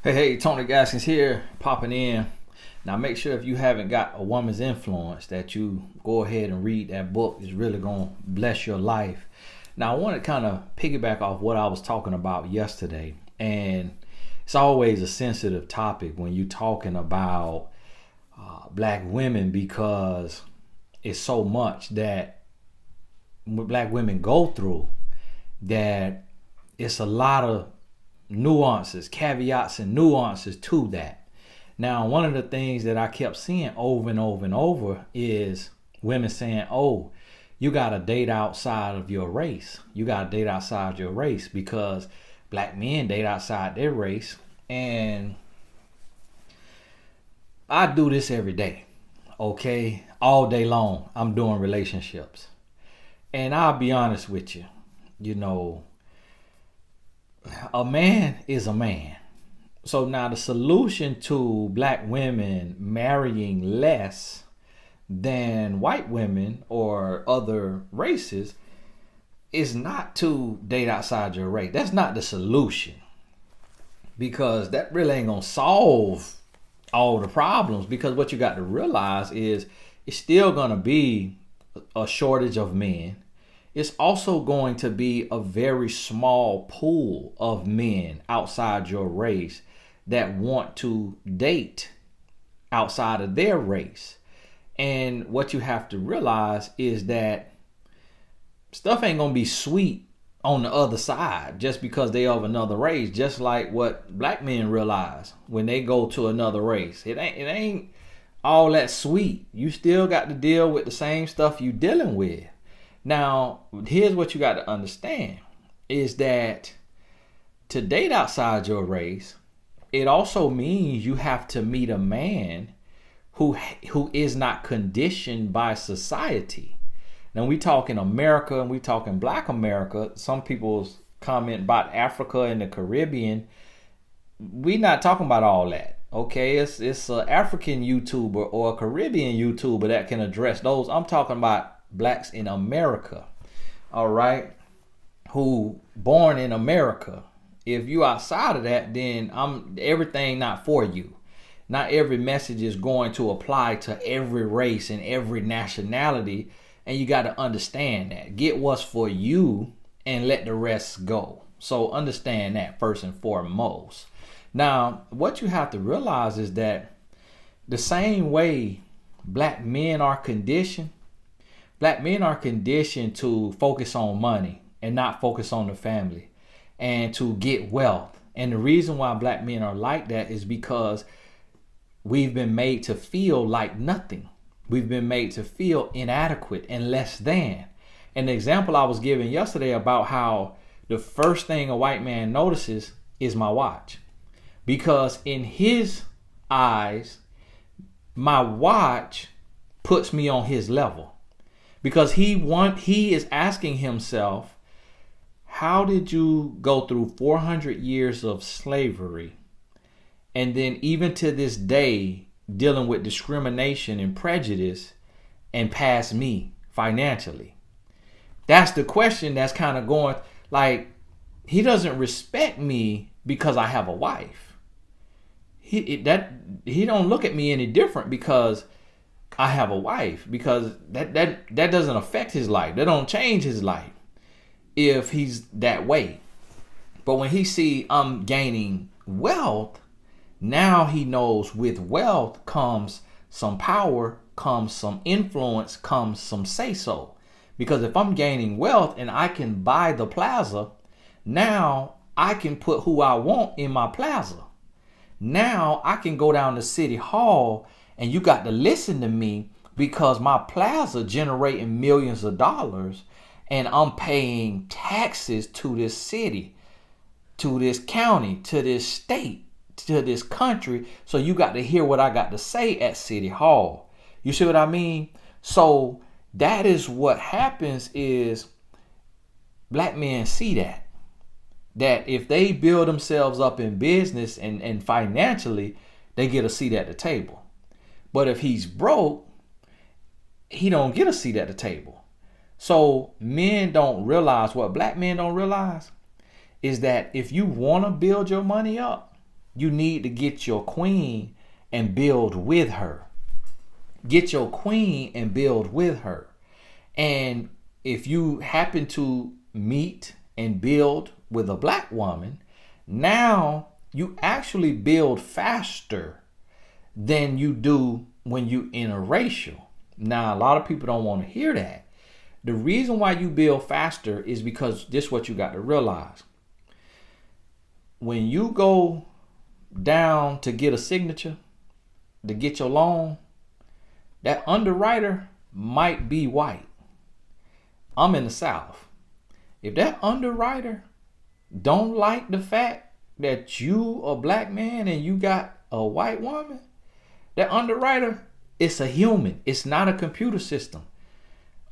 Hey, Tony Gaskins here, popping in. Now, make sure if you haven't got A Woman's Influence that you go ahead and read that book. It's really going to bless your life. Now, I want to kind of piggyback off what I was talking about yesterday. And it's always a sensitive topic when you're talking about black women, because it's so much that black women go through that it's a lot of nuances, caveats, and nuances to that. Now, one of the things that I kept seeing over and over and over is women saying, "Oh, you got to date outside of your race. You got to date outside your race because black men date outside their race." And I do this every day, okay? All day long, I'm doing relationships. And I'll be honest with you, you know, a man is a man. So now the solution to black women marrying less than white women or other races is not to date outside your race. That's not the solution, because that really ain't gonna solve all the problems, because what you got to realize is it's still gonna be a shortage of men. It's also going to be a very small pool of men outside your race that want to date outside of their race. And what you have to realize is that stuff ain't going to be sweet on the other side just because they of another race, just like what black men realize when they go to another race. It ain't all that sweet. You still got to deal with the same stuff you dealing with. Now, here's what you got to understand is that to date outside your race, it also means you have to meet a man who is not conditioned by society. Now, we talk in America and we talk in Black America. Some people's comment about Africa and the Caribbean. We not talking about all that. Okay, it's an African YouTuber or a Caribbean YouTuber that can address those. I'm talking about blacks in America, all right, who born in America. If you outside of that, then everything not for you. Not every message is going to apply to every race and every nationality, and you got to understand that. Get what's for you and let the rest go. So understand that first and foremost. Now, what you have to realize is that the same way black men are conditioned to focus on money and not focus on the family and to get wealth. And the reason why black men are like that is because we've been made to feel like nothing. We've been made to feel inadequate and less than. An example I was giving yesterday about how the first thing a white man notices is my watch. Because in his eyes, my watch puts me on his level. Because he is asking himself, how did you go through 400 years of slavery and then even to this day dealing with discrimination and prejudice and pass me financially? That's the question that's kind of going, like, he doesn't respect me because I have a wife. He don't look at me any different because I have a wife, because that doesn't affect his life. That don't change his life if he's that way. But when he see I'm gaining wealth, now he knows with wealth comes some power, comes some influence, comes some say so. Because if I'm gaining wealth and I can buy the plaza, now I can put who I want in my plaza. Now I can go down to City Hall and you got to listen to me because my plaza generating millions of dollars and I'm paying taxes to this city, to this county, to this state, to this country. So you got to hear what I got to say at City Hall. You see what I mean? So that is what happens is black men see that if they build themselves up in business and financially, they get a seat at the table. But if he's broke, he don't get a seat at the table. So men don't realize, what black men don't realize is that if you want to build your money up, you need to get your queen and build with her. Get your queen and build with her. And if you happen to meet and build with a black woman, now you actually build faster than you do when you interracial. Now, a lot of people don't want to hear that. The reason why you build faster is because this is what you got to realize. When you go down to get a signature, to get your loan, that underwriter might be white. I'm in the South. If that underwriter don't like the fact that you a black man and you got a white woman, that underwriter, it's a human. It's not a computer system.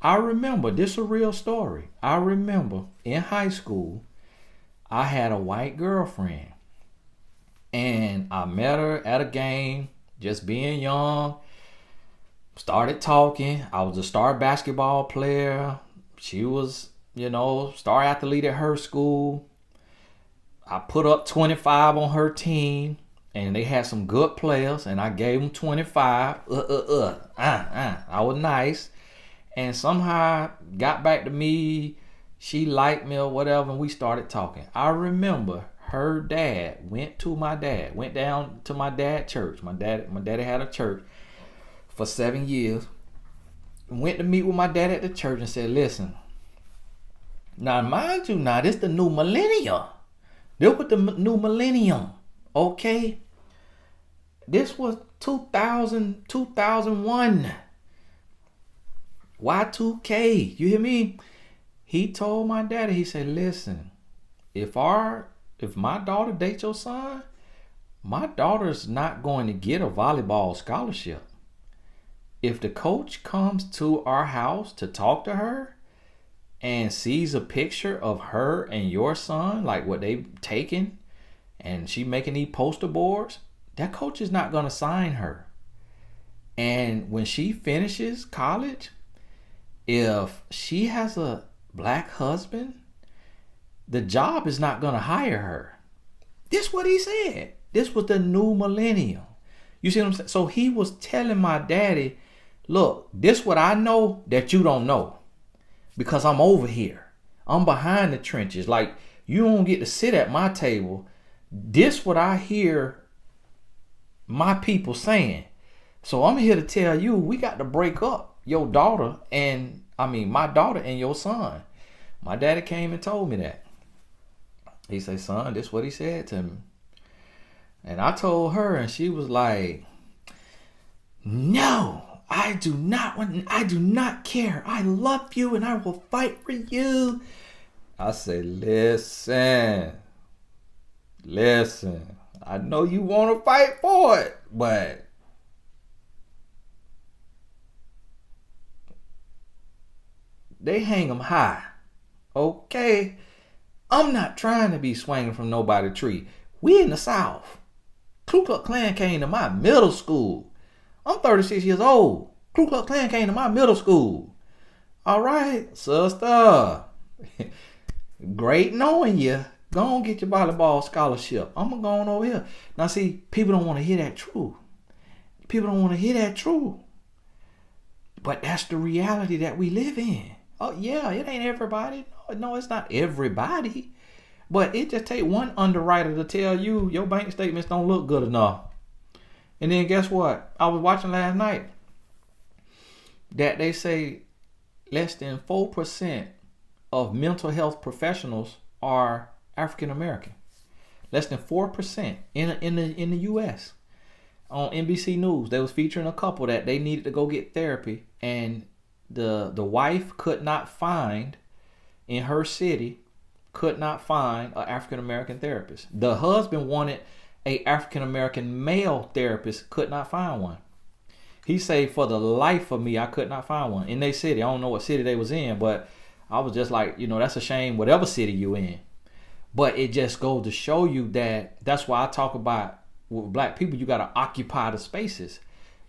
I remember, this is a real story. I remember in high school, I had a white girlfriend. And I met her at a game, just being young. Started talking. I was a star basketball player. She was, star athlete at her school. I put up 25 on her team. And they had some good players, and I gave them 25. I was nice. And somehow got back to me. She liked me or whatever, and we started talking. I remember her dad went down to my dad's church. My daddy had a church for 7 years. Went to meet with my dad at the church and said, listen, now mind you, this the new millennium. This was the new millennium, okay? This was 2000, 2001. Y2K, you hear me? He told my daddy, he said, listen, if my daughter dates your son, my daughter's not going to get a volleyball scholarship. If the coach comes to our house to talk to her and sees a picture of her and your son, like what they've taken, and she making these poster boards, that coach is not going to sign her. And when she finishes college, if she has a black husband, the job is not going to hire her. This is what he said. This was the new millennium. You see what I'm saying? So he was telling my daddy, look, this what I know that you don't know. Because I'm over here. I'm behind the trenches. Like, you don't get to sit at my table. This what I hear my people saying. So I'm here to tell you, we got to break up my daughter and your son. My daddy came and told me that. He said, son, this is what he said to me. And I told her, and she was like, no, I do not care. I love you and I will fight for you. I said, listen, I know you want to fight for it, but they hang them high. Okay? I'm not trying to be swinging from nobody's tree. We in the South. Ku Klux Klan came to my middle school. I'm 36 years old. Ku Klux Klan came to my middle school. All right, sister. Great knowing you. Go on get your volleyball scholarship. I'm going to go on over here. Now, see, people don't want to hear that truth. But that's the reality that we live in. Oh, yeah, it ain't everybody. No, it's not everybody. But it just take one underwriter to tell you your bank statements don't look good enough. And then guess what? I was watching last night that they say less than 4% of mental health professionals are African American. Less than 4% in the U.S. On NBC News, they was featuring a couple that they needed to go get therapy, and the wife could not find in her city an African American therapist. The husband wanted a African American male therapist, could not find one. He said, for the life of me, I could not find one in their city. I don't know what city they was in, but I was just like, that's a shame, whatever city you in. But it just goes to show you that's why I talk about with black people, you got to occupy the spaces.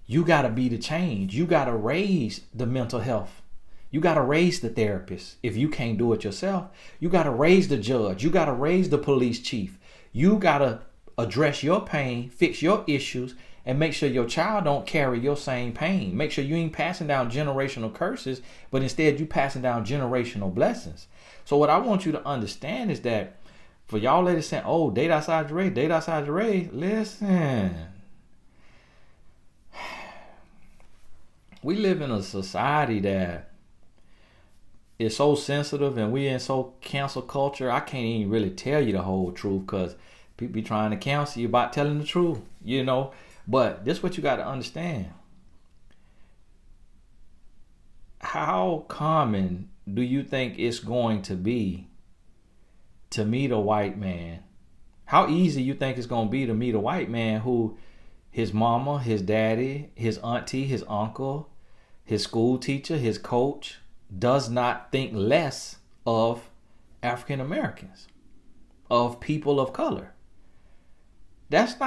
You got to be the change. You got to raise the mental health. You got to raise the therapist. If you can't do it yourself, you got to raise the judge. You got to raise the police chief. You got to address your pain, fix your issues, and make sure your child don't carry your same pain. Make sure you ain't passing down generational curses, but instead you passing down generational blessings. So what I want you to understand is that for y'all ladies saying, oh, date outside your race, date outside your race, listen. We live in a society that is so sensitive, and we in so cancel culture. I can't even really tell you the whole truth because people be trying to counsel you about telling the truth, you know. But this is what you got to understand. How common do you think it's going to be to meet a white man? How easy you think it's going to be to meet a white man who his mama, his daddy, his auntie, his uncle, his school teacher, his coach does not think less of African Americans, of people of color? That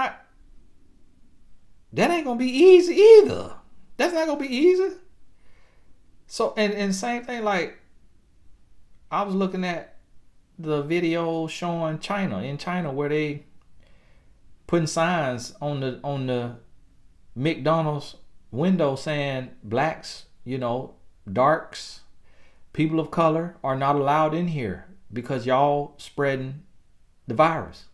ain't gonna be easy either. That's not gonna be easy. So, and same thing, like I was looking at the video showing in China where they putting signs on the McDonald's window saying blacks, darks, people of color are not allowed in here because y'all spreading the virus.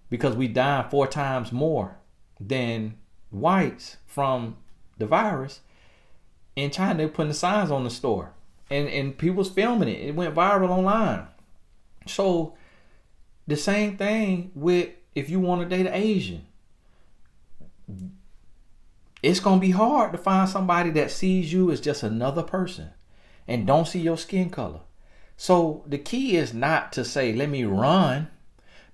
Because we dying 4 times more than whites from the virus. In China, they're putting the signs on the store. And people's filming it. It went viral online. So the same thing with if you want to date an Asian. It's going to be hard to find somebody that sees you as just another person and don't see your skin color. So the key is not to say, let me run,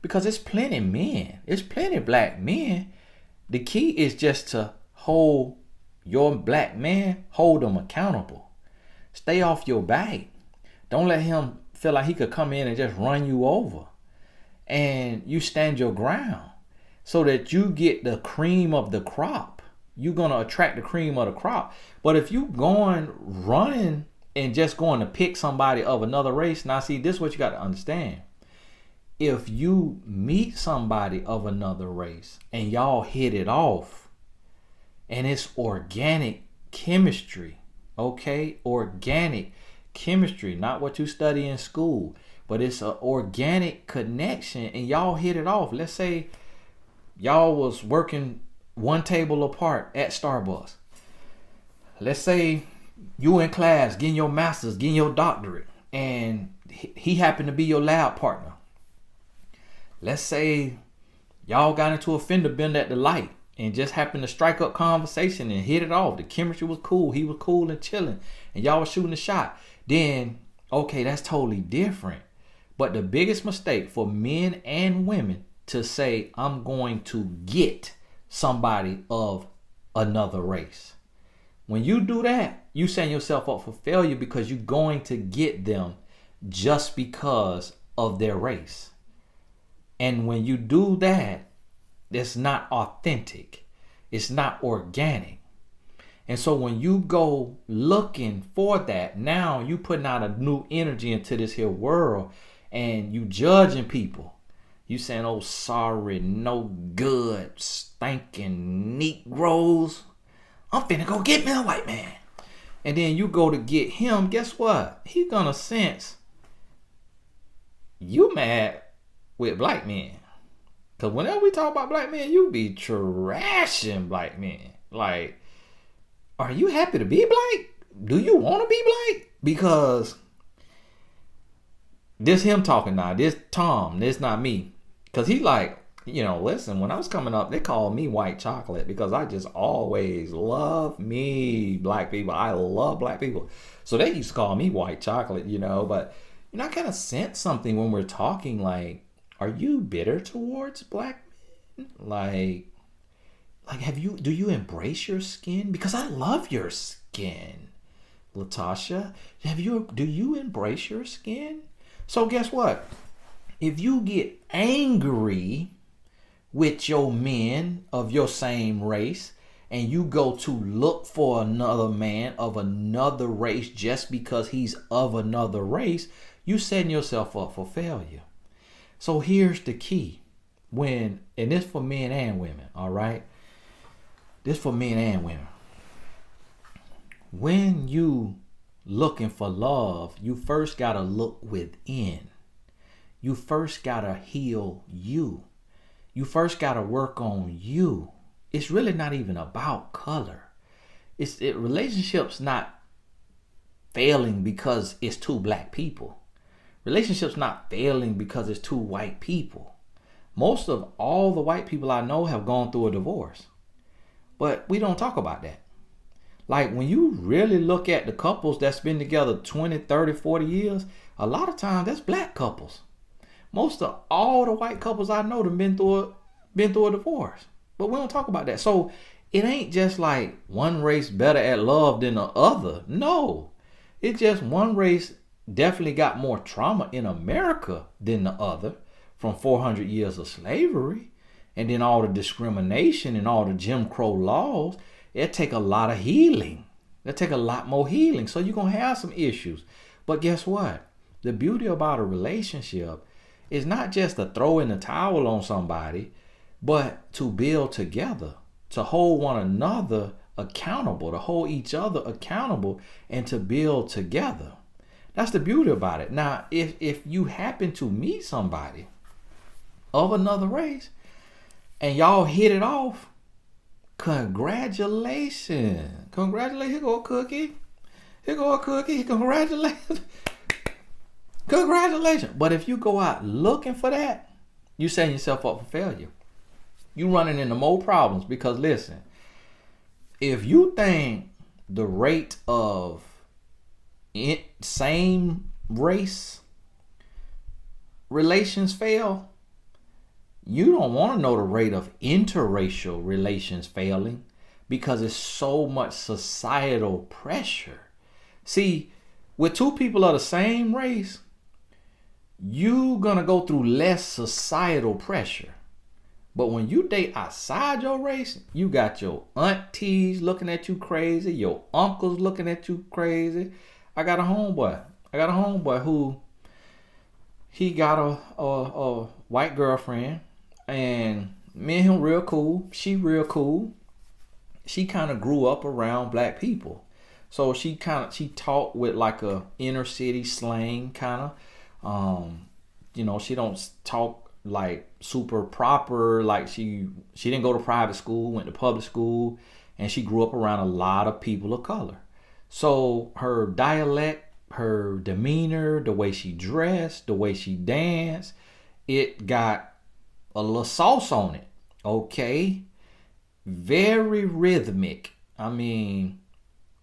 because it's plenty men. It's plenty black men. The key is just to hold your black man, hold them accountable. Stay off your back. Don't let him feel like he could come in and just run you over. And you stand your ground so that you get the cream of the crop. You're going to attract the cream of the crop. But if you going running and just going to pick somebody of another race, now see, this is what you got to understand. If you meet somebody of another race and y'all hit it off and it's organic chemistry, okay? Organic chemistry, not what you study in school, but it's an organic connection and y'all hit it off. Let's say y'all was working one table apart at Starbucks. Let's say you in class getting your master's, getting your doctorate, and he happened to be your lab partner. Let's say y'all got into a fender bender at the light and just happened to strike up conversation and hit it off. The chemistry was cool. He was cool and chilling, and y'all was shooting a shot. Then, okay, that's totally different. But the biggest mistake for men and women to say, I'm going to get somebody of another race. When you do that, you setting yourself up for failure because you're going to get them just because of their race. And when you do that, it's not authentic. It's not organic. And so when you go looking for that, now you putting out a new energy into this here world and you judging people. You saying, oh, sorry, no good, stinking Negroes. I'm finna go get me a white man. And then you go to get him, guess what? He gonna sense you mad with black men. Because whenever we talk about black men, you be trashing black men. Like, are you happy to be black? Do you want to be black? Because this him talking now. This Tom. This not me. Because he like, listen, when I was coming up, they called me white chocolate because I just always love me black people. I love black people. So they used to call me white chocolate, But, I kind of sense something when we're talking like, are you bitter towards black men? Like do you embrace your skin? Because I love your skin, Latasha. Do you embrace your skin? So guess what? If you get angry with your men of your same race and you go to look for another man of another race just because he's of another race, you setting yourself up for failure. So here's the key. and this for men and women, all right? This for men and women. When you looking for love, you first gotta look within. You first gotta heal you. You first gotta work on you. It's really not even about color. Relationships not failing because it's two black people. Relationships not failing because it's two white people. Most of all the white people I know have gone through a divorce. But we don't talk about that. Like when you really look at the couples that's been together 20, 30, 40 years, a lot of times that's black couples. Most of all the white couples I know have been through a divorce. But we don't talk about that. So it ain't just like one race better at love than the other. No. It's just one race definitely got more trauma in America than the other from 400 years of slavery. And then all the discrimination and all the Jim Crow laws. It take a lot of healing. It take a lot more healing. So you're going to have some issues. But guess what? The beauty about a relationship is not just to throw in the towel on somebody, but to build together, to hold one another accountable, to hold each other accountable, and to build together. That's the beauty about it. Now, if you happen to meet somebody of another race and y'all hit it off, congratulations. Congratulations. Here go a cookie. Here go a cookie. Congratulations. Congratulations. But if you go out looking for that, you setting yourself up for failure. You running into more problems because listen, if you think the rate of same race relations fail, you don't want to know the rate of interracial relations failing because it's so much societal pressure. See, with two people of the same race, you're going to go through less societal pressure. But when you date outside your race, you got your aunties looking at you crazy, your uncles looking at you crazy. I got a homeboy who he got a white girlfriend, and me and him real cool. She real cool. She kind of grew up around black people, so she talked with like a inner city slang kind of. She don't talk like super proper. Like she didn't go to private school, went to public school, and she grew up around a lot of people of color. So her dialect, her demeanor, the way she dressed, the way she danced, it got a little sauce on it. Okay. Very rhythmic. I mean,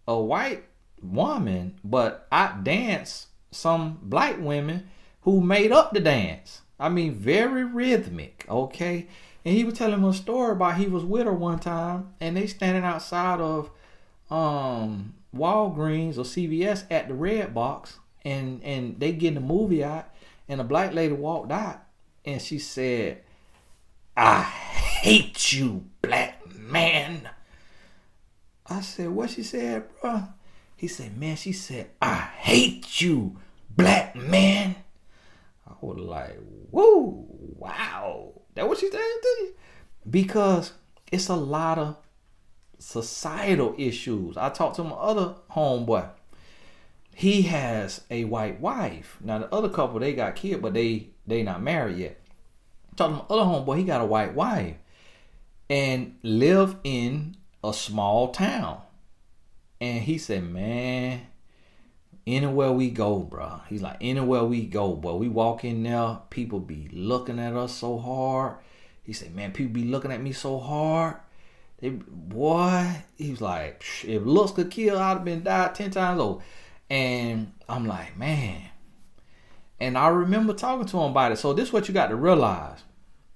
a white woman, but I dance some black women who made up the dance. I mean, very rhythmic. Okay. And he was telling me a story about he was with her one time and they standing outside of Walgreens or CVS at the red box, and they getting the movie out, and a black lady walked out and she said, "I hate you, black man." I said, "What she said, bro?" He said, "Man, she said, I hate you, black man." I was like, whoa, wow. That what she said to you? Because it's a lot of societal issues. I talked to my other homeboy. He has a white wife. Now the other couple, they got kids, but they not married yet. Talking to my other homeboy, he got a white wife and live in a small town. And he said, man, anywhere we go, bro. He's like, anywhere we go, boy, we walk in there, people be looking at us so hard. He said, man, people be looking at me so hard. He was like, if looks could kill, I'd have been died 10 times over. And I'm like, man. And I remember talking to him about it. So this is what you got to realize.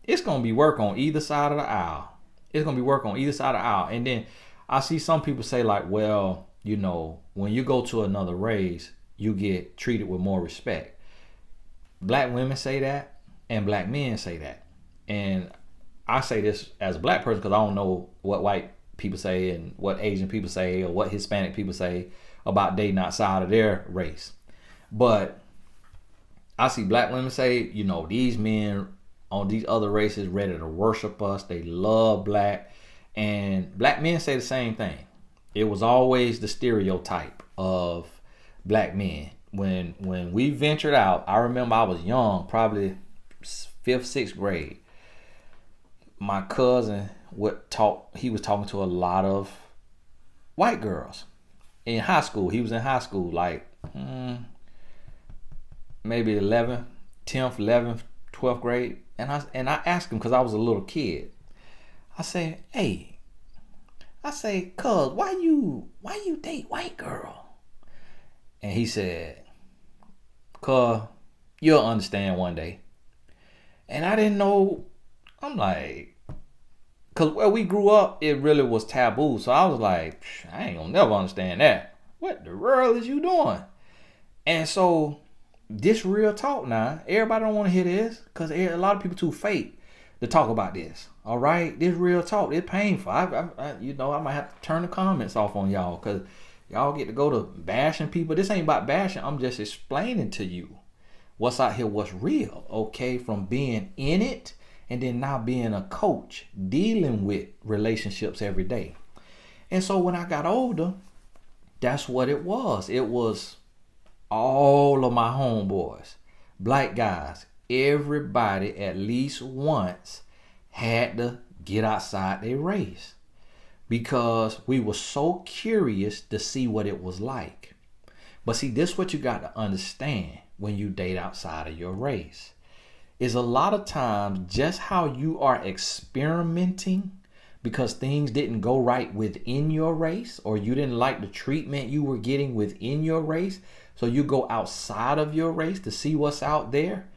It's going to be work on either side of the aisle. It's going to be work on either side of the aisle. And then I see some people say like, well, when you go to another race, you get treated with more respect. Black women say that and black men say that. And I say this as a black person because I don't know what white people say and what Asian people say or what Hispanic people say about dating outside of their race. But I see black women say, these men on these other races ready to worship us. They love black. And black men say the same thing. It was always the stereotype of black men. When we ventured out, I remember I was young, probably 5th, 6th grade. My cousin he was talking to a lot of white girls in high school. He was in high school, like maybe 10th, 11th, 12th grade. And I asked him, because I was a little kid. I say, hey, cuz, why you date white girl? And he said, cuz, you'll understand one day. And I didn't know. I'm like, cuz where we grew up, it really was taboo. So I was like, I ain't gonna never understand that. What the world is you doing? And so this real talk now, everybody don't want to hear this, because a lot of people too fake to talk about this. All right, this real talk, it's painful. I might have to turn the comments off on y'all, because y'all get to go to bashing people. This ain't about bashing. I'm just explaining to you what's out here, what's real. Okay, from being in it and then now being a coach, dealing with relationships every day. And so when I got older, that's what it was. It was all of my homeboys, black guys, everybody at least once had to get outside their race, because we were so curious to see what it was like. But see, this is what you got to understand when you date outside of your race, is a lot of times just how you are experimenting because things didn't go right within your race, or you didn't like the treatment you were getting within your race. So you go outside of your race to see what's out there.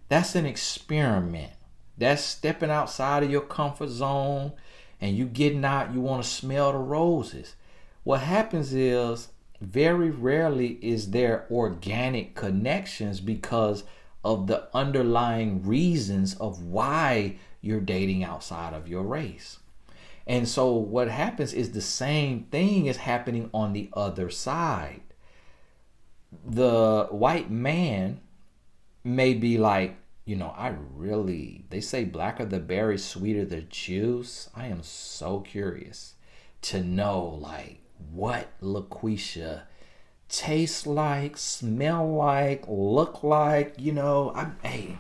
That's an experiment. That's stepping outside of your comfort zone, and you getting out, you want to smell the roses. What happens is, very rarely is there organic connections because of the underlying reasons of why you're dating outside of your race. And so what happens is the same thing is happening on the other side. The white man may be like, they say blacker the berry, sweeter the juice. I am so curious to know, like, what LaQuisha tastes like, smell like, look like. Hey,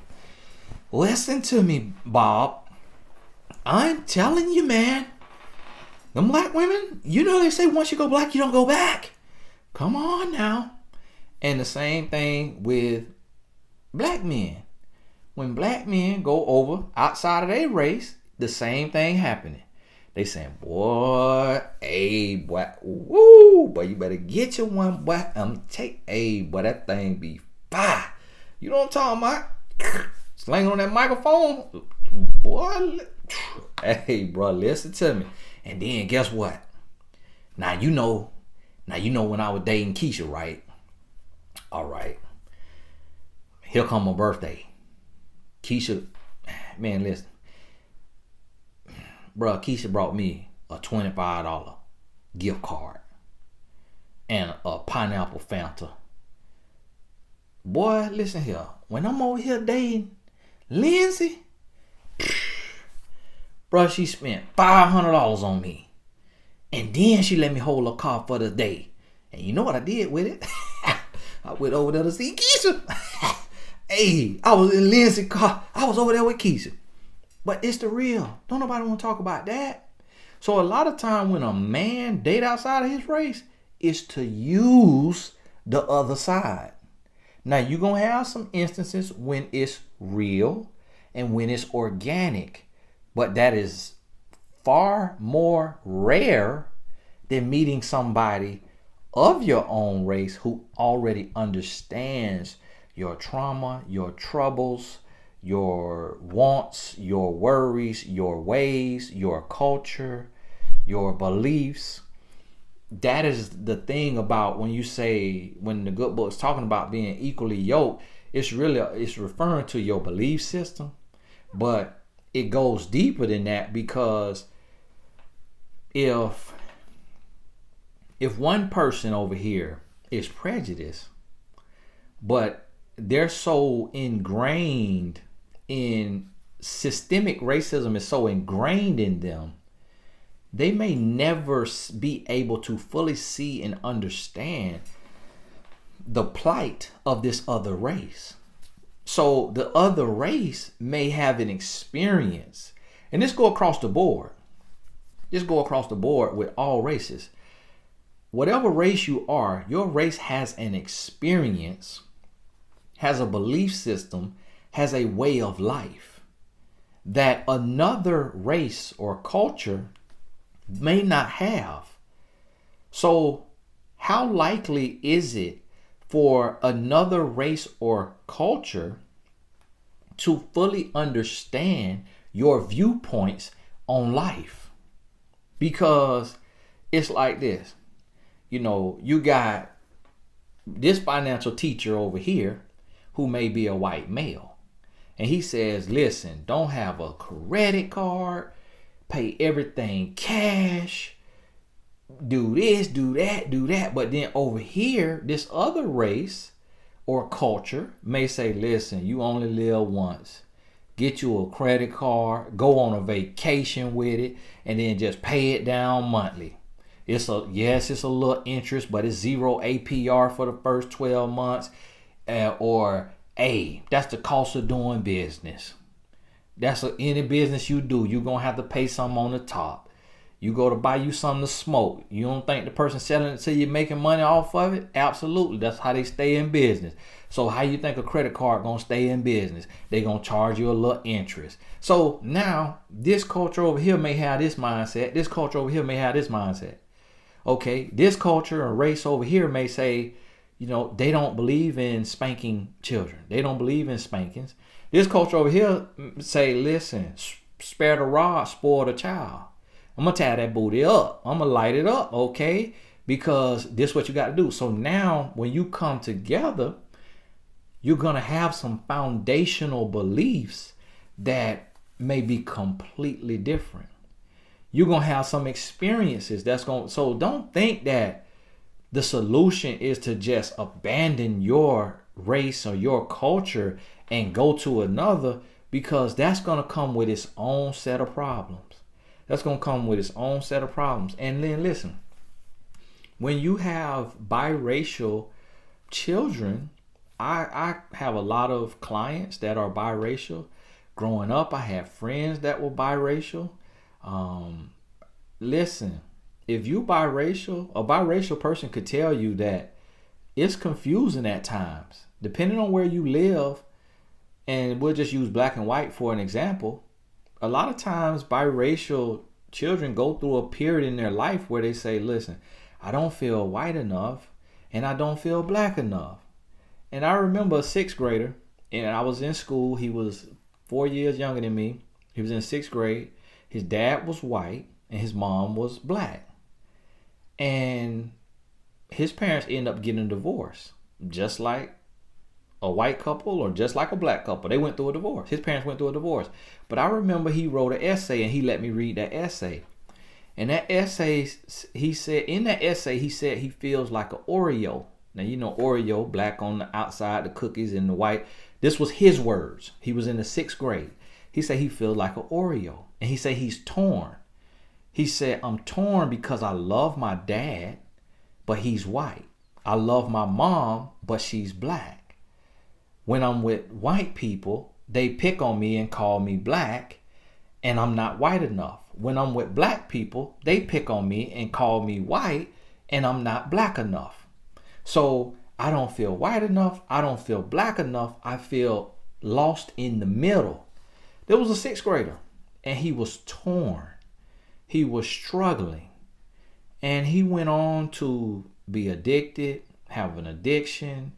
listen to me, Bob. I'm telling you, man. Them black women, they say once you go black, you don't go back. Come on now. And the same thing with black men. When black men go over outside of their race, the same thing happening. They saying, boy, woo, boy, you better get you one, boy. Boy, that thing be fire. You know what I'm talking about? Slang on that microphone. Boy, hey, bro, listen to me. And then guess what? Now you know when I was dating Keisha, right? All right. Here come my birthday. Keisha, man, listen. Bro, Keisha brought me a $25 gift card and a pineapple Fanta. Boy, listen here. When I'm over here dating Lindsay, bro, she spent $500 on me. And then she let me hold her car for the day. And you know what I did with it? I went over there to see Keisha. Hey, I was in Lindsay's car. I was over there with Keisha. But it's the real. Don't nobody want to talk about that. So a lot of time when a man date outside of his race, is to use the other side. Now you're going to have some instances when it's real and when it's organic. But that is far more rare than meeting somebody of your own race who already understands your trauma, your troubles, your wants, your worries, your ways, your culture, your beliefs. That is the thing about when the good book's talking about being equally yoked, it's referring to your belief system, but it goes deeper than that, because if one person over here is prejudiced, but they're so ingrained in systemic racism is so ingrained in them, they may never be able to fully see and understand the plight of this other race. So the other race may have an experience, and this go across the board. Just go across the board with all races. Whatever race you are, your race has an experience, has a belief system, has a way of life that another race or culture may not have. So how likely is it for another race or culture to fully understand your viewpoints on life? Because it's like this. You got this financial teacher over here who may be a white male. And he says, listen, don't have a credit card, pay everything cash, do this, do that, do that. But then over here, this other race or culture may say, listen, you only live once. Get you a credit card, go on a vacation with it, and then just pay it down monthly. It's a little interest, but it's 0 APR for the first 12 months. That's the cost of doing business. That's any business you do. You're going to have to pay something on the top. You go to buy you something to smoke. You don't think the person selling it to you making money off of it? Absolutely. That's how they stay in business. So how you think a credit card going to stay in business? They're going to charge you a little interest. So now this culture over here may have this mindset. This culture over here may have this mindset. Okay, this culture or race over here may say, they don't believe in spanking children. They don't believe in spankings. This culture over here say, listen, spare the rod, spoil the child. I'm going to tie that booty up. I'm going to light it up, okay? Because this is what you got to do. So now when you come together, you're going to have some foundational beliefs that may be completely different. You're going to have some experiences so don't think that the solution is to just abandon your race or your culture and go to another, because that's going to come with its own set of problems. That's going to come with its own set of problems. And then listen, when you have biracial children, I have a lot of clients that are biracial. Growing up, I had friends that were biracial. Listen, if you biracial, a biracial person could tell you that it's confusing at times, depending on where you live. And we'll just use black and white for an example. A lot of times biracial children go through a period in their life where they say, listen, I don't feel white enough and I don't feel black enough. And I remember a sixth grader, and I was in school. He was 4 years younger than me. He was in sixth grade. His dad was white and his mom was black. And his parents ended up getting a divorce, just like a white couple or just like a black couple. They went through a divorce. His parents went through a divorce. But I remember he wrote an essay and he let me read that essay. And that essay, he said he feels like an Oreo. Now, Oreo, black on the outside, the cookies and the white. This was his words. He was in the sixth grade. He said he feels like an Oreo. And he said he's torn. He said, I'm torn because I love my dad, but he's white. I love my mom, but she's black. When I'm with white people, they pick on me and call me black, and I'm not white enough. When I'm with black people, they pick on me and call me white, and I'm not black enough. So I don't feel white enough. I don't feel black enough. I feel lost in the middle. There was a sixth grader, and he was torn. He was struggling, and he went on to be addicted, have an addiction,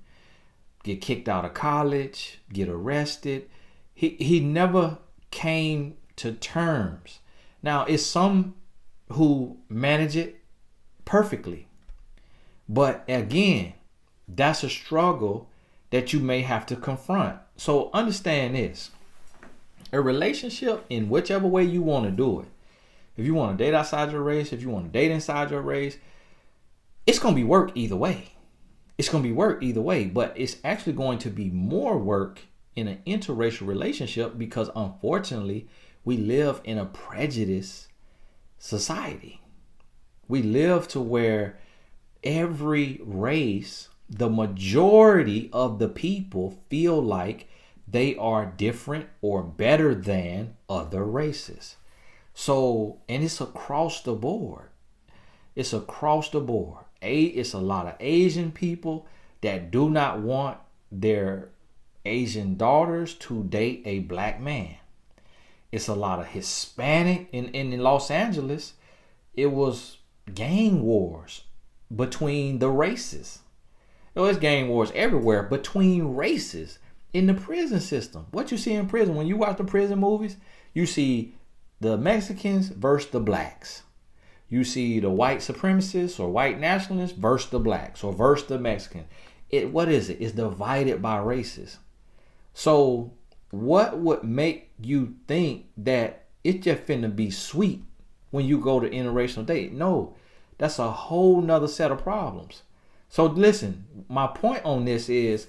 get kicked out of college, get arrested. He never came to terms. Now, it's some who manage it perfectly. But again, that's a struggle that you may have to confront. So understand this. A relationship, in whichever way you want to do it, if you want to date outside your race, if you want to date inside your race, it's going to be work either way. It's going to be work either way, but it's actually going to be more work in an interracial relationship because unfortunately we live in a prejudice society. We live to where every race, the majority of the people feel like they are different or better than other races. So, and it's across the board. It's across the board. It's a lot of Asian people that do not want their Asian daughters to date a black man. It's a lot of Hispanic. In Los Angeles, it was gang wars between the races. There's gang wars everywhere between races in the prison system. What you see in prison, when you watch the prison movies, you see the Mexicans versus the blacks. You see the white supremacists or white nationalists versus the blacks or versus the Mexicans. What is it? It's divided by races. So what would make you think that it's just finna be sweet when you go to interracial date? No, that's a whole nother set of problems. So listen, my point on this is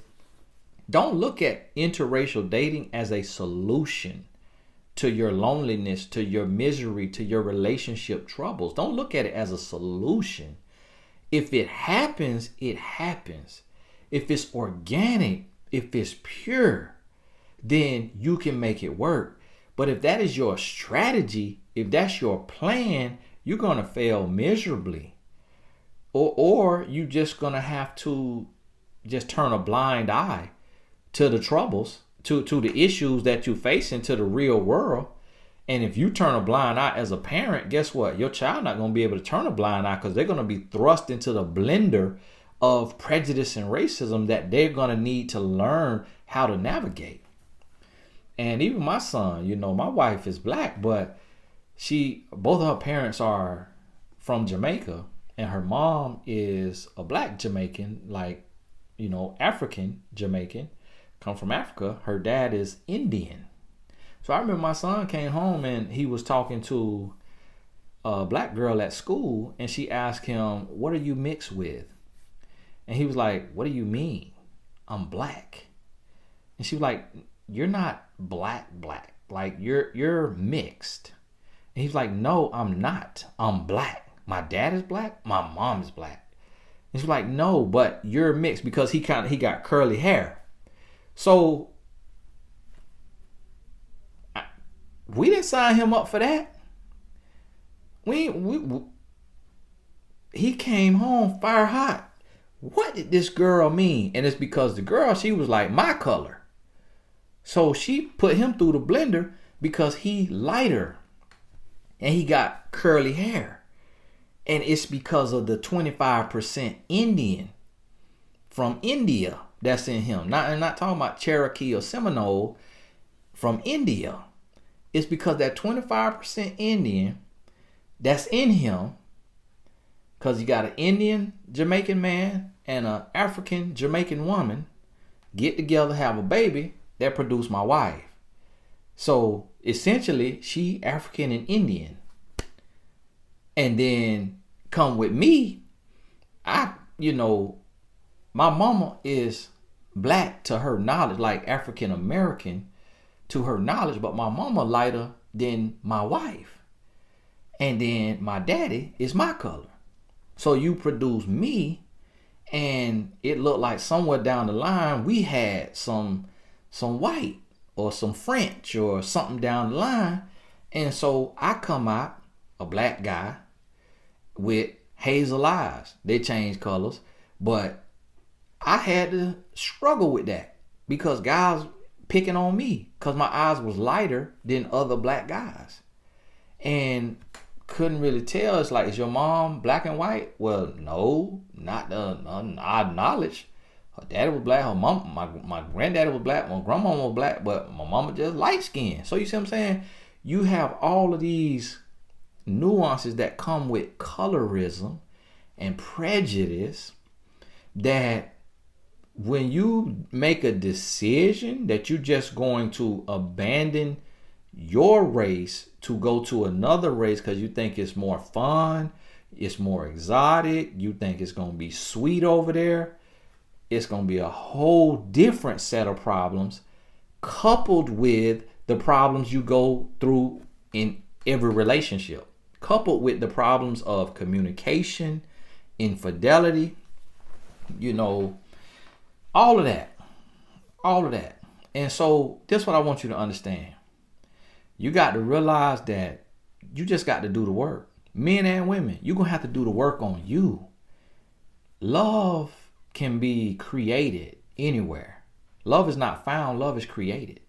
don't look at interracial dating as a solution to your loneliness, to your misery, to your relationship troubles. Don't look at it as a solution. If it happens, it happens. If it's organic, if it's pure, then you can make it work. But if that is your strategy, if that's your plan, you're going to fail miserably. Or you just going to have to just turn a blind eye to the troubles, to the issues that you face into the real world. And if you turn a blind eye as a parent, guess what? Your child not going to be able to turn a blind eye because they're going to be thrust into the blender of prejudice and racism that they're going to need to learn how to navigate. And even my son, my wife is black, but both of her parents are from Jamaica, and her mom is a black Jamaican, like, African Jamaican, come from Africa. Her dad is Indian. So I remember my son came home and he was talking to a black girl at school, and she asked him, "What are you mixed with?" And he was like, "What do you mean? I'm black." And she was like, "You're not black. Like you're mixed." And he's like, "No, I'm not. I'm black. My dad is black. My mom is black." And she's like, "No, but you're mixed," because he got curly hair. So we didn't sign him up for that. He came home fire hot. What did this girl mean? And it's because the girl, she was like my color. So she put him through the blender because he lighter and he got curly hair. And it's because of the 25% Indian from India that's in him. I'm not talking about Cherokee or Seminole, from India. It's because that 25% Indian that's in him, because you got an Indian Jamaican man and an African Jamaican woman get together, have a baby, that produced my wife. So essentially, she African and Indian. And then come with me, my mama is black to her knowledge, like African American to her knowledge, but my mama lighter than my wife. And then my daddy is my color. So you produce me, and it looked like somewhere down the line we had some white or some French or something down the line. And so I come out a black guy with hazel eyes. They changed colors, but I had to struggle with that because guys picking on me because my eyes was lighter than other black guys, and couldn't really tell. It's like, is your mom black and white? Well, no, not our knowledge. Her daddy was black. Her mom, my granddaddy was black. My grandmama was black, but my mama just light skinned. So you see what I'm saying? You have all of these nuances that come with colorism and prejudice, that when you make a decision that you're just going to abandon your race to go to another race because you think it's more fun, it's more exotic, you think it's going to be sweet over there, it's going to be a whole different set of problems coupled with the problems you go through in every relationship, coupled with the problems of communication, infidelity, all of that. All of that. And so this is what I want you to understand. You got to realize that you just got to do the work. Men and women, you're going to have to do the work on you. Love can be created anywhere. Love is not found, love is created.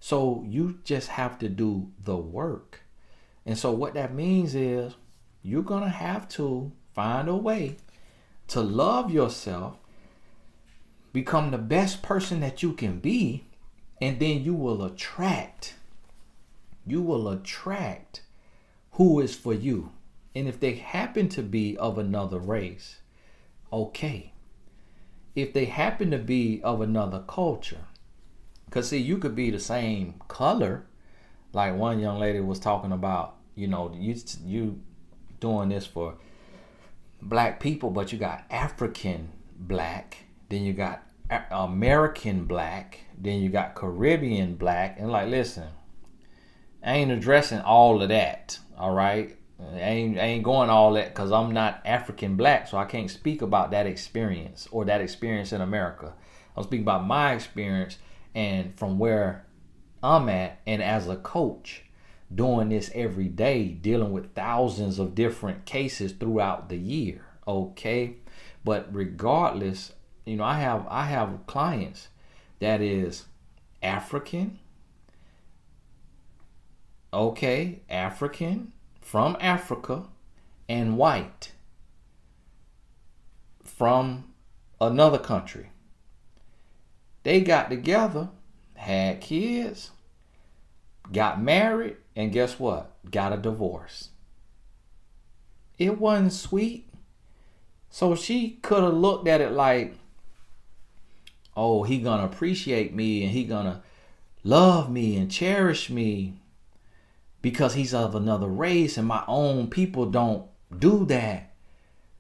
So you just have to do the work. And so what that means is you're going to have to find a way to love yourself, become the best person that you can be, and then you will attract who is for you. And if they happen to be of another race, okay. If they happen to be of another culture, because see, you could be the same color. Like one young lady was talking about, you doing this for black people, but you got African black, then you got American black, then you got Caribbean black. And like, listen, I ain't addressing all of that, all right? I ain't going all that because I'm not African black, so I can't speak about that experience or that experience in America. I'm speaking about my experience and from where I'm at, and as a coach, doing this every day, dealing with thousands of different cases throughout the year, okay? But regardless, I have clients that is African, African, from Africa, and white from another country. They got together, had kids, got married, and guess what? Got a divorce. It wasn't sweet. So she could have looked at it like, oh, he gonna appreciate me and he gonna love me and cherish me because he's of another race and my own people don't do that.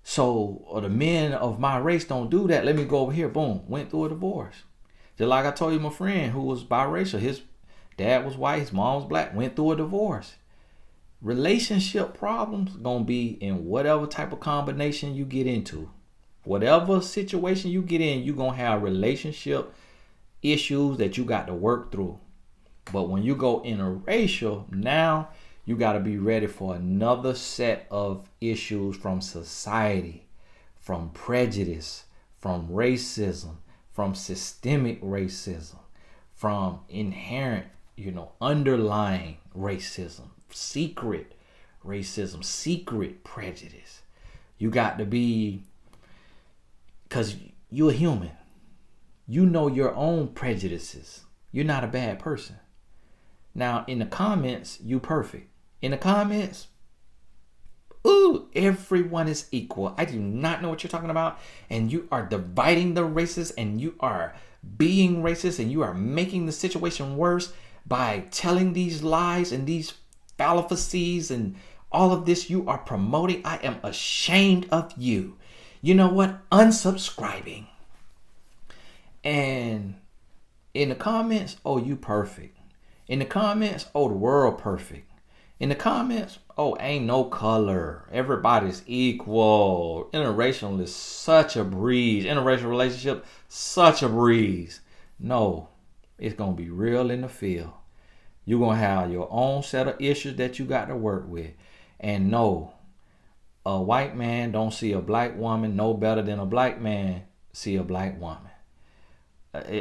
So, or the men of my race don't do that. Let me go over here. Boom. Went through a divorce. Just like I told you, my friend who was biracial. His dad was white. His mom was black. Went through a divorce. Relationship problems gonna be in whatever type of combination you get into. Whatever situation you get in, you're gonna have relationship issues that you got to work through. But when you go interracial, now you got to be ready for another set of issues from society, from prejudice, from racism, from systemic racism, from inherent, underlying racism, secret racism, secret prejudice. You got to be, because you're a human. You know your own prejudices. You're not a bad person. Now, in the comments, you perfect. In the comments, everyone is equal. I do not know what you're talking about. And you are dividing the races and you are being racist and you are making the situation worse by telling these lies and these fallacies and all of this you are promoting. I am ashamed of you. You know what? Unsubscribing. And in the comments, oh, you perfect. In the comments, oh, the world perfect. In the comments, oh, ain't no color. Everybody's equal. Interracial is such a breeze. Interracial relationship, such a breeze. No, it's going to be real in the field. You're going to have your own set of issues that you got to work with. And no, a white man don't see a black woman no better than a black man see a black woman.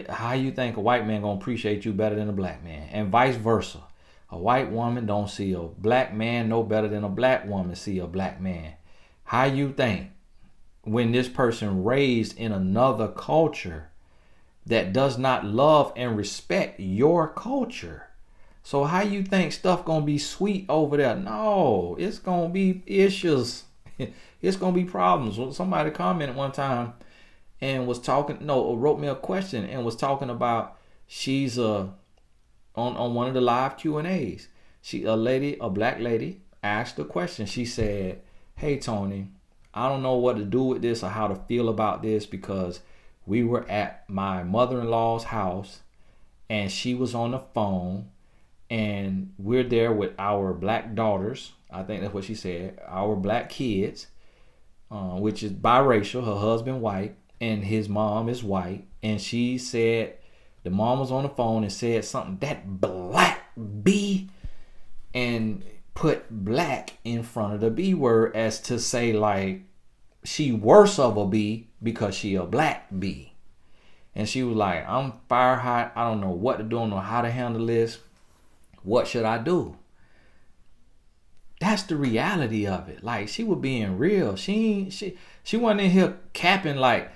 How you think a white man gonna appreciate you better than a black man? And vice versa. A white woman don't see a black man no better than a black woman see a black man. How you think when this person raised in another culture that does not love and respect your culture? So how you think stuff gonna be sweet over there? No, it's gonna be issues. It's gonna be problems. Somebody commented one time and was wrote me a question and was talking about she's on one of the live Q&As. A black lady asked a question. She said, "Hey Tony, I don't know what to do with this or how to feel about this because we were at my mother-in-law's house and she was on the phone, and we're there with our black daughters. I think that's what she said. Our black kids, which is biracial. Her husband white, and his mom is white. And she said the mom was on the phone and said something, that black B, and put black in front of the B word as to say like she worse of a B because she a black B. And she was like, I'm fire hot. I don't know what to do. I don't know how to handle this. What should I do? That's the reality of it. Like, she was being real. She wasn't in here capping like,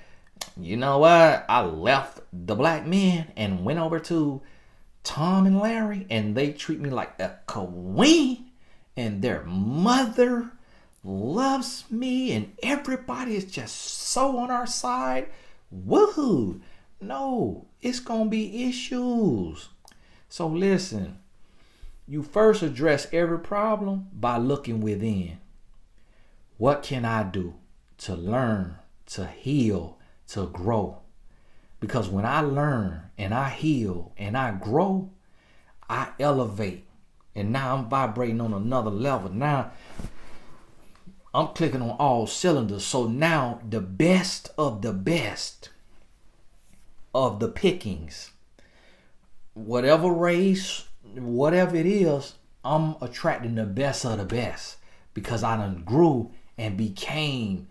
you know what? I left the black men and went over to Tom and Larry, and they treat me like a queen, and their mother loves me, and everybody is just so on our side. Woohoo! No, it's gonna be issues. So listen, you first address every problem by looking within. What can I do to learn, to heal, to grow? Because when I learn and I heal and I grow, I elevate. And now I'm vibrating on another level. Now I'm clicking on all cylinders. So now the best of the best of the pickings, whatever race, whatever it is, I'm attracting the best of the best because I done grew and became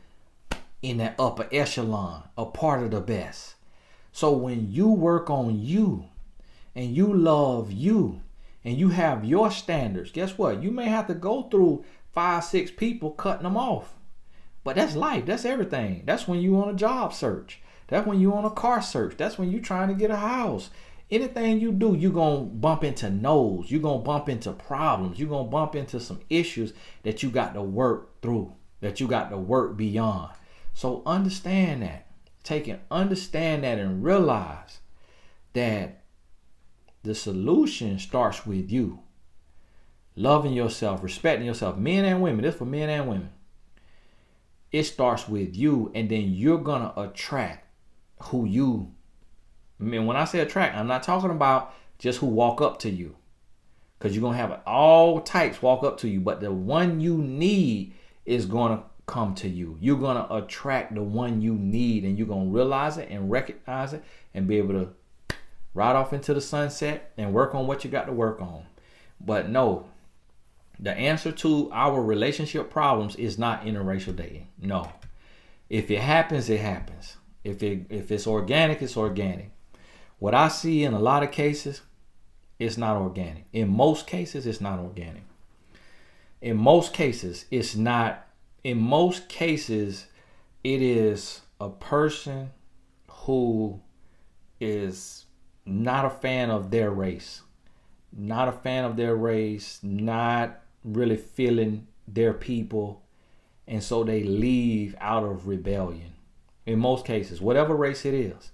in that upper echelon, a part of the best. So when you work on you and you love you and you have your standards, guess what? You may have to go through 5-6 people cutting them off. But that's life. That's everything. That's when you on a job search. That's when you on a car search. That's when you trying to get a house. Anything you do, you going to bump into no's. You going to bump into problems. You going to bump into some issues that you got to work through, that you got to work beyond. So understand that. Understand that and realize that the solution starts with you. Loving yourself, respecting yourself, men and women. This is for men and women. It starts with you, and then you're going to attract who you. I mean, when I say attract, I'm not talking about just who walk up to you. Because you're going to have all types walk up to you. But the one you need is going to come to you. You're going to attract the one you need, and you're going to realize it and recognize it and be able to ride off into the sunset and work on what you got to work on. But no, the answer to our relationship problems is not interracial dating. No. If it happens, it happens. If it's organic, it's organic. What I see in a lot of cases, it's not organic. In most cases, it's not organic. In most cases, it's not. In most cases, it is a person who is not a fan of their race. Not a fan of their race, not really feeling their people, and so they leave out of rebellion. In most cases, whatever race it is.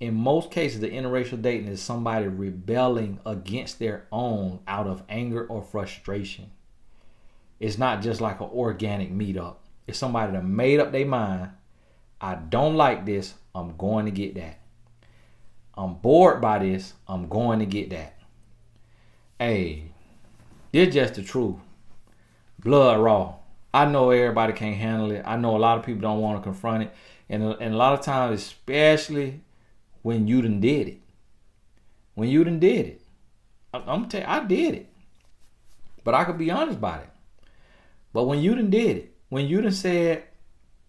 In most cases, the interracial dating is somebody rebelling against their own out of anger or frustration. It's not just like an organic meetup. It's somebody that made up their mind. I don't like this. I'm going to get that. I'm bored by this. I'm going to get that. Hey, it's just the truth. Blood raw. I know everybody can't handle it. I know a lot of people don't want to confront it. And a lot of times, especially when you done did it. When you done did it. I'm telling you, I did it. But I could be honest about it. But when you done did it, when you done said,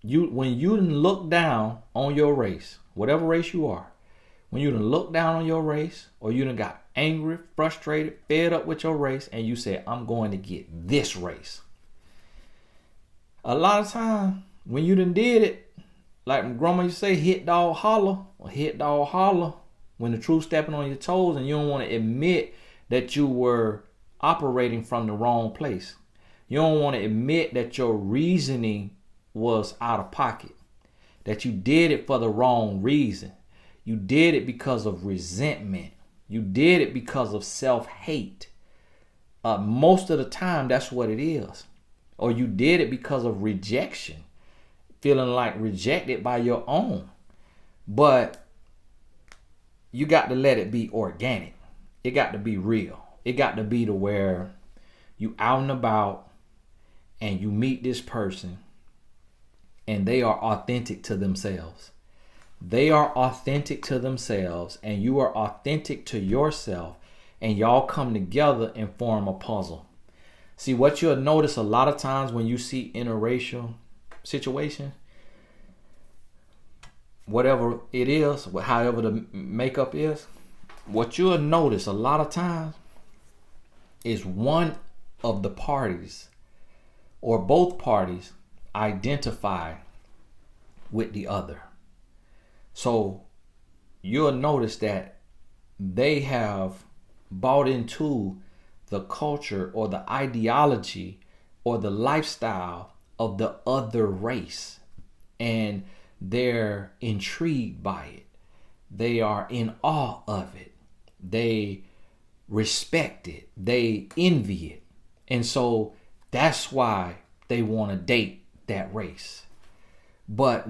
when you done looked down on your race, whatever race you are, when you done looked down on your race, or you done got angry, frustrated, fed up with your race, and you said, I'm going to get this race. A lot of time, when you done did it, like grandma used to say, hit dog holler, or hit dog holler, when the truth stepping on your toes, and you don't want to admit that you were operating from the wrong place. You don't want to admit that your reasoning was out of pocket, that you did it for the wrong reason. You did it because of resentment. You did it because of self-hate. Most of the time, that's what it is. Or you did it because of rejection, feeling like rejected by your own. But you got to let it be organic. It got to be real. It got to be to where you out and about and you meet this person and they are authentic to themselves. They are authentic to themselves and you are authentic to yourself, and y'all come together and form a puzzle. See, what you'll notice a lot of times when you see interracial situation, whatever it is, however the makeup is, what you'll notice a lot of times is one of the parties or both parties identify with the other. So you'll notice that they have bought into the culture or the ideology or the lifestyle of the other race, and they're intrigued by it. They are in awe of it. They respect it. They envy it. And so that's why they want to date that race. But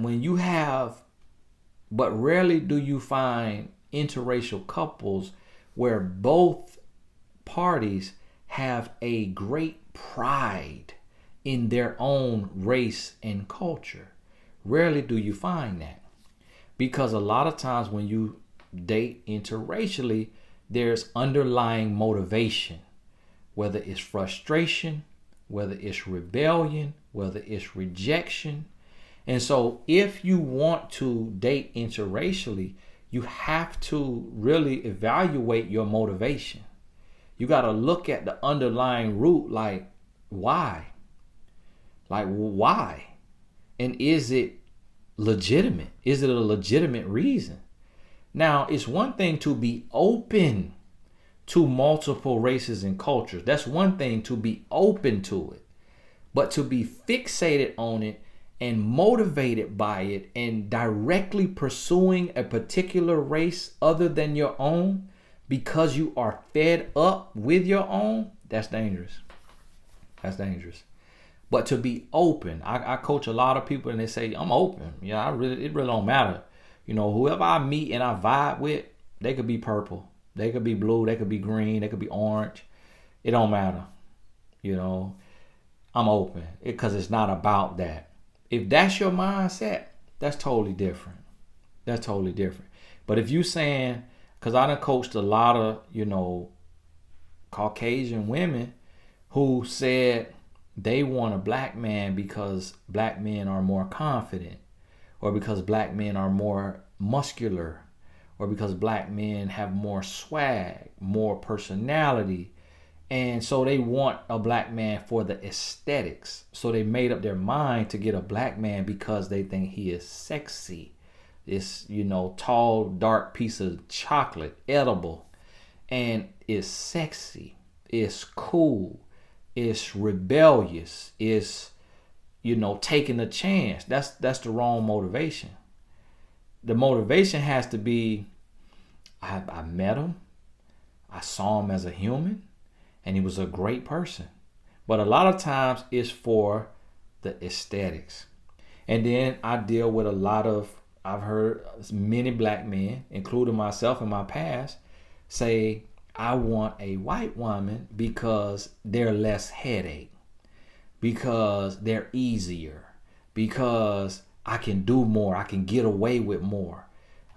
rarely do you find interracial couples where both parties have a great pride in their own race and culture. Rarely do you find that, because a lot of times when you date interracially, there's underlying motivation, whether it's frustration, whether it's rebellion, whether it's rejection. And so if you want to date interracially, you have to really evaluate your motivation. You got to look at the underlying root, like why? Like why? And is it legitimate? Is it a legitimate reason? Now, it's one thing to be open to multiple races and cultures. That's one thing, to be open to it. But to be fixated on it and motivated by it and directly pursuing a particular race other than your own because you are fed up with your own, that's dangerous. That's dangerous. But to be open, I coach a lot of people and they say, I'm open. Yeah, it really don't matter. You know, whoever I meet and I vibe with, they could be purple, they could be blue, they could be green, they could be orange. It don't matter. You know, I'm open because it's not about that. If that's your mindset, that's totally different. That's totally different. But if you saying, because I done coached a lot of, Caucasian women who said they want a black man because black men are more confident, or because black men are more muscular, or because black men have more swag, more personality. And so they want a black man for the aesthetics. So they made up their mind to get a black man because they think he is sexy. This, tall, dark piece of chocolate, edible. And it's sexy. It's cool. It's rebellious. It's, taking a chance. That's the wrong motivation. The motivation has to be, I met him. I saw him as a human. And he was a great person. But a lot of times it's for the aesthetics. And then I deal with I've heard many black men, including myself in my past, say, I want a white woman because they're less headache, because they're easier, because I can do more, I can get away with more.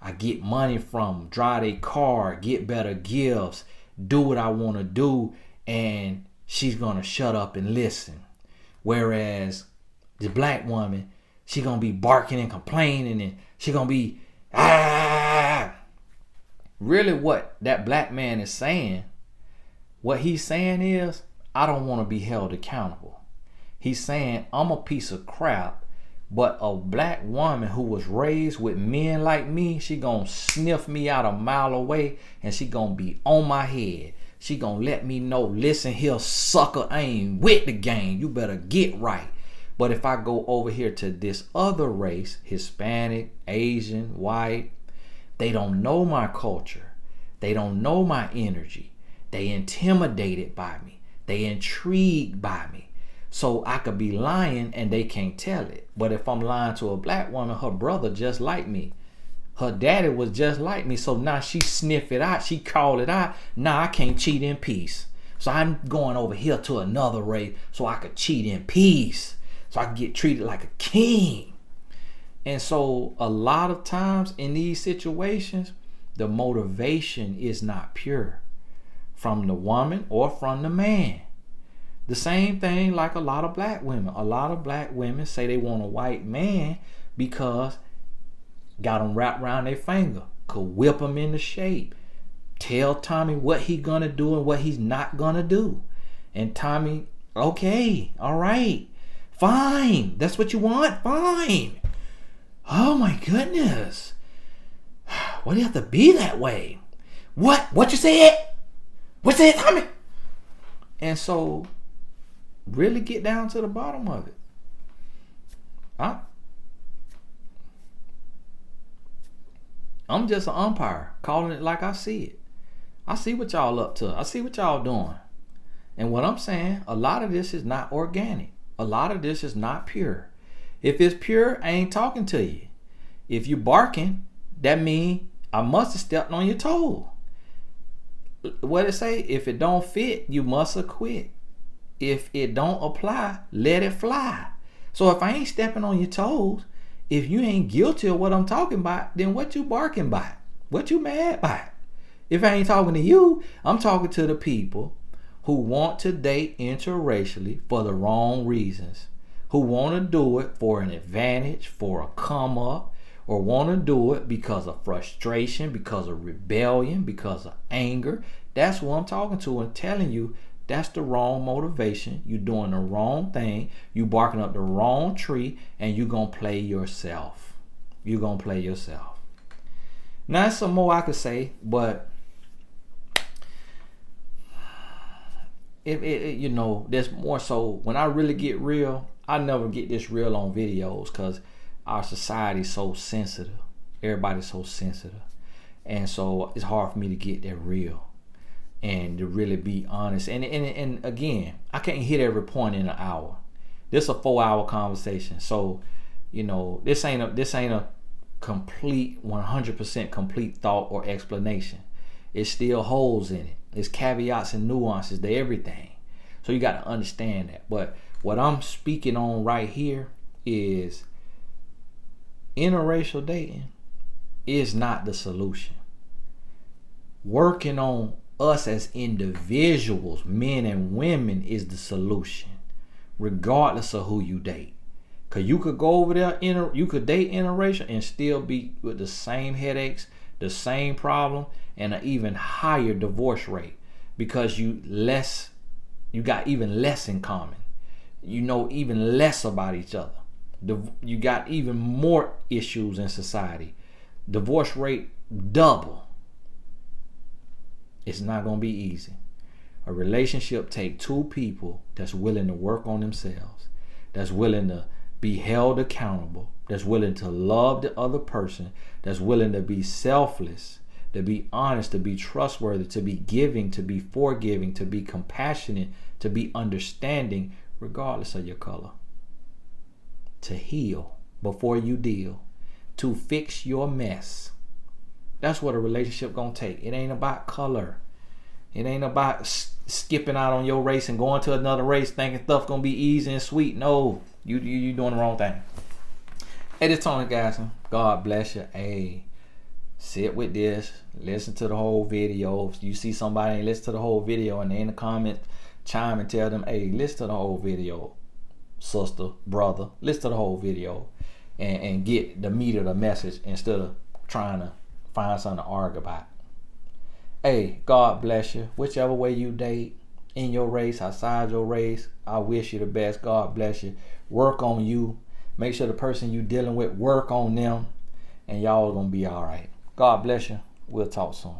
I get money from them, drive a car, get better gifts, do what I want to do. And she's going to shut up and listen. Whereas the black woman, she going to be barking and complaining, and she going to be, Really what that black man is saying, what he's saying is, I don't want to be held accountable. He's saying, I'm a piece of crap, but a black woman who was raised with men like me, she going to sniff me out a mile away, and she going to be on my head. She gonna let me know, listen here, sucker, I ain't with the game. You better get right. But if I go over here to this other race, Hispanic, Asian, white, they don't know my culture. They don't know my energy. They intimidated by me. They intrigued by me. So I could be lying and they can't tell it. But if I'm lying to a black woman, her brother just like me, Her daddy was just like me, so now she sniff it out. She call it out. Now I can't cheat in peace. So I'm going over here to another race so I could cheat in peace. So I can get treated like a king. And so a lot of times in these situations, the motivation is not pure from the woman or from the man. The same thing like a lot of black women. A lot of black women say they want a white man because got them wrapped around their finger, could whip them into shape, tell Tommy what he gonna do and what he's not gonna do. And Tommy, okay, all right, fine, that's what you want, fine. Oh my goodness, why do you have to be that way? What you said? What you said, Tommy? And so really get down to the bottom of it. I'm just an umpire, calling it like I see it. I see what y'all up to. I see what y'all doing. And what I'm saying, a lot of this is not organic. A lot of this is not pure. If it's pure, I ain't talking to you. If you barking, that means I must have stepped on your toe. What it say? If it don't fit, you must have quit. If it don't apply, let it fly. So if I ain't stepping on your toes, if you ain't guilty of what I'm talking about, then what you barking by? What you mad by? If I ain't talking to you, I'm talking to the people who want to date interracially for the wrong reasons, who want to do it for an advantage, for a come up, or want to do it because of frustration, because of rebellion, because of anger. That's what I'm talking to and telling you. That's the wrong motivation. You're doing the wrong thing. You barking up the wrong tree, and you're going to play yourself. You're going to play yourself. Now, there's some more I could say, but there's more so. When I really get real, I never get this real on videos because our society's so sensitive. Everybody's so sensitive. And so it's hard for me to get that real and to really be honest. And again, I can't hit every point in an hour. This is a 4-hour conversation. So, this ain't a complete 100% complete thought or explanation. It still holes in it. It's caveats and nuances to everything. So you got to understand that. But what I'm speaking on right here is interracial dating is not the solution. Working on us as individuals, men and women, is the solution, regardless of who you date. Because you could go over there, you could date interracial and still be with the same headaches, the same problem, and an even higher divorce rate because you got even less in common. You know even less about each other. You got even more issues in society. Divorce rate double. It's not going to be easy. A relationship takes two people that's willing to work on themselves, that's willing to be held accountable, that's willing to love the other person, that's willing to be selfless, to be honest, to be trustworthy, to be giving, to be forgiving, to be compassionate, to be understanding, regardless of your color. To heal before you deal, to fix your mess. That's what a relationship gonna take. It ain't about color. It ain't about skipping out on your race and going to another race thinking stuff gonna be easy and sweet. No, you doing the wrong thing. Hey, this is Tony Gasson. God bless you. Hey, sit with this. Listen to the whole video. If you see somebody and listen to the whole video and they in the comments chime and tell them, hey, listen to the whole video, sister, brother. Listen to the whole video and get the meat of the message instead of trying to find something to argue about. Hey, God bless you. Whichever way you date, in your race, outside your race, I wish you the best. God bless you. Work on you. Make sure the person you dealing with, work on them. And y'all are going to be all right. God bless you. We'll talk soon.